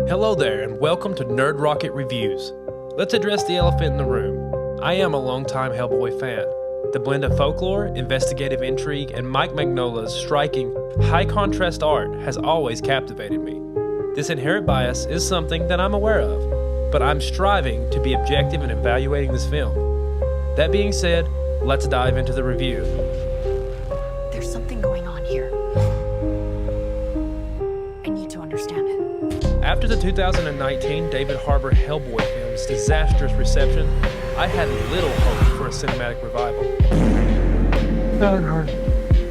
Hello there, and welcome to Nerd Rocket Reviews. Let's address the elephant in the room. I am a longtime Hellboy fan. The blend of folklore, investigative intrigue, and Mike Mignola's striking, high-contrast art has always captivated me. This inherent bias is something that I'm aware of, but I'm striving to be objective in evaluating this film. That being said, let's dive into the review. There's something going on here. I need to understand it. After the 2019 David Harbour Hellboy film's disastrous reception, I had little hope for a cinematic revival.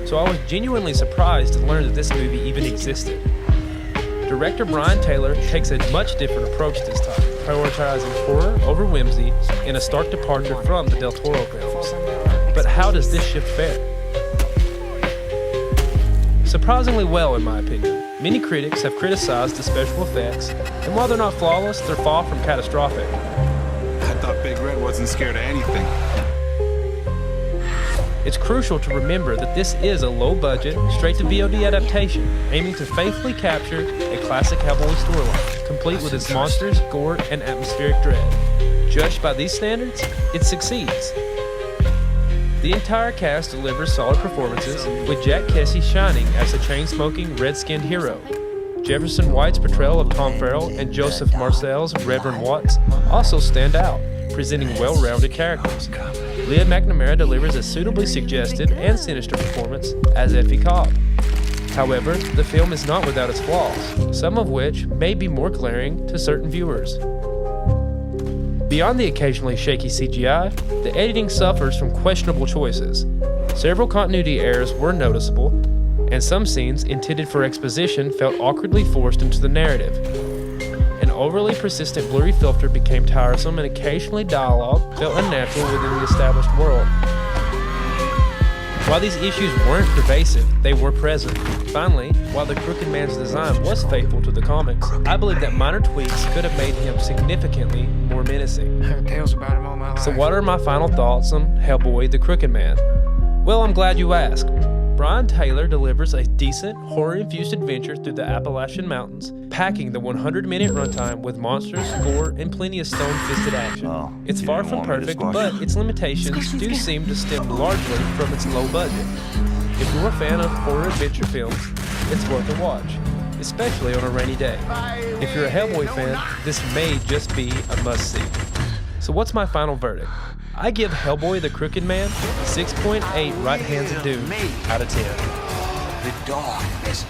So I was genuinely surprised to learn that this movie even existed. Director Brian Taylor takes a much different approach this time, prioritizing horror over whimsy in a stark departure from the Del Toro films. But how does this shift fare? Surprisingly well, in my opinion. Many critics have criticized the special effects, and while they're not flawless, they're far from catastrophic. I thought Big Red wasn't scared of anything. It's crucial to remember that this is a low-budget, straight-to-VOD adaptation, aiming to faithfully capture a classic Hellboy storyline, complete with its monsters, gore, and atmospheric dread. Judged by these standards, it succeeds. The entire cast delivers solid performances, with Jack Kesey shining as the chain-smoking, red-skinned hero. Jefferson White's portrayal of Tom Farrell and Joseph Marcel's Reverend Watts also stand out, presenting well-rounded characters. Leah McNamara delivers a suitably suggestive and sinister performance as Effie Cobb. However, the film is not without its flaws, some of which may be more glaring to certain viewers. Beyond the occasionally shaky CGI, the editing suffers from questionable choices. Several continuity errors were noticeable, and some scenes intended for exposition felt awkwardly forced into the narrative. An overly persistent blurry filter became tiresome, and occasionally dialogue felt unnatural within the established world. While these issues weren't pervasive, they were present. Finally, while the Crooked Man's design was faithful to the comics, I believe that minor tweaks could have made him significantly more menacing. I heard tales about him all my life. So what are my final thoughts on Hellboy the Crooked Man? Well, I'm glad you asked. Brian Taylor delivers a decent, horror-infused adventure through the Appalachian Mountains, packing the 100-minute runtime with monsters, gore, and plenty of stone-fisted action. It's far from perfect, but its limitations do seem to stem largely from its low budget. If you're a fan of horror adventure films, it's worth a watch, especially on a rainy day. If you're a Hellboy fan, this may just be a must-see. So what's my final verdict? I give Hellboy the Crooked Man 6.8 right hands of doom out of 10. The darkness